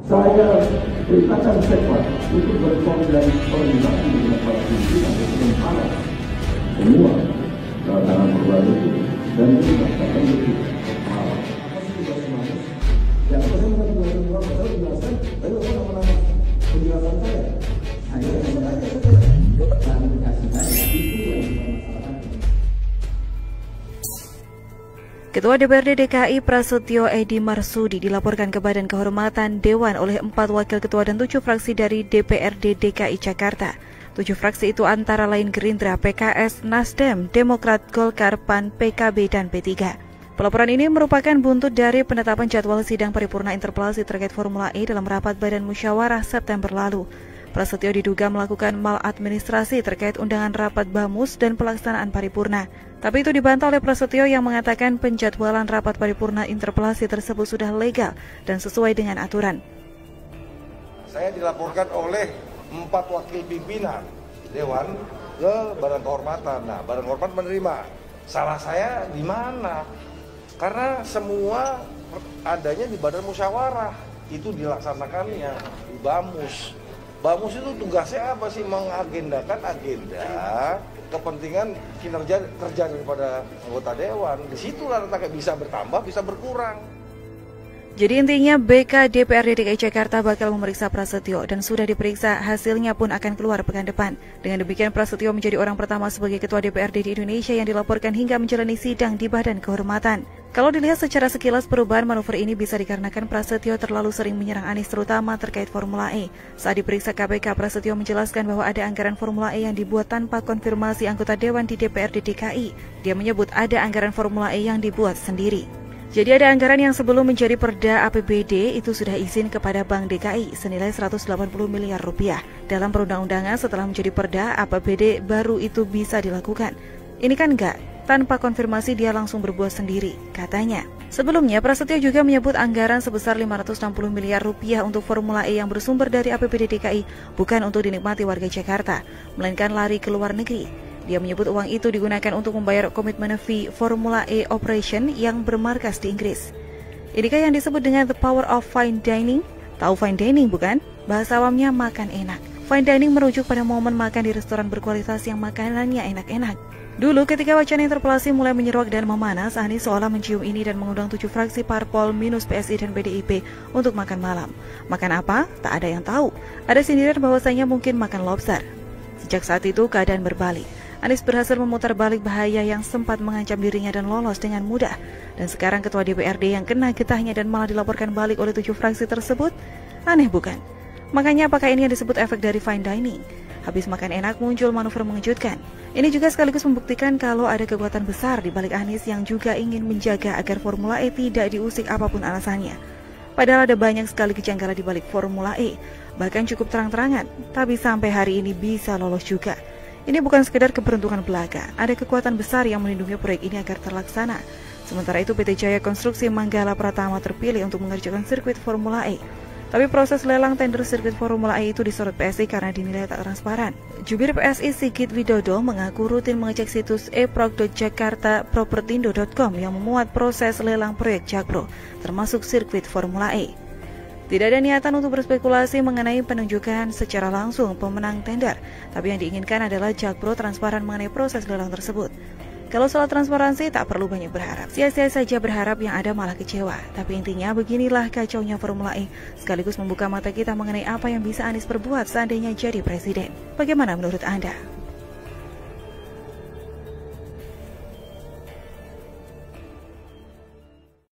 Saya perintahkan Sekpa untuk berkoordinasi dengan para pimpinan dan para semua dalam perubahan itu dan melaksanakan itu. Ya, saya mengajukan penjelasan, tapi apa nama penjelasan saya? Hanya klarifikasi saya itu yang masalahnya. Ketua DPRD DKI Prasetyo Edy Marsudi dilaporkan ke Badan Kehormatan Dewan oleh 4 wakil ketua dan 7 fraksi dari DPRD DKI Jakarta. 7 fraksi itu antara lain Gerindra, PKS, Nasdem, Demokrat, Golkar, PAN, PKB, dan P3. Pelaporan ini merupakan buntut dari penetapan jadwal sidang paripurna interpelasi terkait Formula E dalam rapat Badan Musyawarah September lalu. Prasetyo diduga melakukan maladministrasi terkait undangan rapat BAMUS dan pelaksanaan paripurna. Tapi itu dibantah oleh Prasetyo yang mengatakan penjadwalan rapat paripurna interpelasi tersebut sudah legal dan sesuai dengan aturan. Saya dilaporkan oleh 4 wakil pimpinan Dewan ke Badan Kehormatan. Nah, Badan Kehormatan menerima. Salah saya di mana? Karena semua adanya di Badan Musyawarah, itu dilaksanakannya di BAMUS. BAMUS itu tugasnya apa sih? Mengagendakan agenda kepentingan kinerja kerja daripada anggota dewan. Di situlah letaknya bisa bertambah, bisa berkurang. Jadi intinya BK DPRD DKI Jakarta bakal memeriksa Prasetyo dan sudah diperiksa, hasilnya pun akan keluar pekan depan. Dengan demikian Prasetyo menjadi orang pertama sebagai Ketua DPRD di Indonesia yang dilaporkan hingga menjalani sidang di Badan Kehormatan. Kalau dilihat secara sekilas, perubahan manuver ini bisa dikarenakan Prasetyo terlalu sering menyerang Anies terutama terkait Formula E. Saat diperiksa KPK, Prasetyo menjelaskan bahwa ada anggaran Formula E yang dibuat tanpa konfirmasi anggota Dewan di DPRD DKI. Dia menyebut ada anggaran Formula E yang dibuat sendiri. Jadi ada anggaran yang sebelum menjadi Perda APBD itu sudah izin kepada Bank DKI senilai 180 miliar rupiah. Dalam perundang-undangan setelah menjadi Perda APBD baru itu bisa dilakukan. Ini kan enggak, tanpa konfirmasi dia langsung berbuat sendiri, katanya. Sebelumnya Prasetyo juga menyebut anggaran sebesar 560 miliar rupiah untuk Formula E yang bersumber dari APBD DKI bukan untuk dinikmati warga Jakarta, melainkan lari ke luar negeri. Dia menyebut uang itu digunakan untuk membayar komitmen fee Formula E Operation yang bermarkas di Inggris. Inikah yang disebut dengan the power of fine dining? Tahu fine dining bukan? Bahasa awamnya makan enak. Fine dining merujuk pada momen makan di restoran berkualitas yang makanannya enak-enak. Dulu ketika wacana interpelasi mulai menyeruak dan memanas, Anies seolah mencium ini dan mengundang 7 fraksi parpol minus PSI dan PDIP untuk makan malam. Makan apa? Tak ada yang tahu. Ada sindiran bahwasanya mungkin makan lobster. Sejak saat itu keadaan berbalik. Anies berhasil memutar balik bahaya yang sempat mengancam dirinya dan lolos dengan mudah. Dan sekarang Ketua DPRD yang kena getahnya dan malah dilaporkan balik oleh 7 fraksi tersebut, aneh bukan? Makanya apakah ini yang disebut efek dari fine dining? Habis makan enak muncul manuver mengejutkan. Ini juga sekaligus membuktikan kalau ada kekuatan besar di balik Anies yang juga ingin menjaga agar Formula E tidak diusik apapun alasannya. Padahal ada banyak sekali kejanggalan di balik Formula E, bahkan cukup terang-terangan, tapi sampai hari ini bisa lolos juga. Ini bukan sekedar keberuntungan belaka, ada kekuatan besar yang melindungi proyek ini agar terlaksana. Sementara itu PT Jaya Konstruksi Manggala Pratama terpilih untuk mengerjakan sirkuit Formula E. Tapi proses lelang tender sirkuit Formula E itu disorot PSI karena dinilai tak transparan. Jubir PSI Sigit Widodo mengaku rutin mengecek situs eprog.jakartapropertindo.com yang memuat proses lelang proyek Jakpro, termasuk sirkuit Formula E. Tidak ada niatan untuk berspekulasi mengenai penunjukan secara langsung pemenang tender, tapi yang diinginkan adalah Jakpro transparan mengenai proses lelang tersebut. Kalau soal transparansi tak perlu banyak berharap, sia-sia saja berharap yang ada malah kecewa. Tapi intinya beginilah kacaunya Formula E, sekaligus membuka mata kita mengenai apa yang bisa Anies perbuat seandainya jadi presiden. Bagaimana menurut Anda?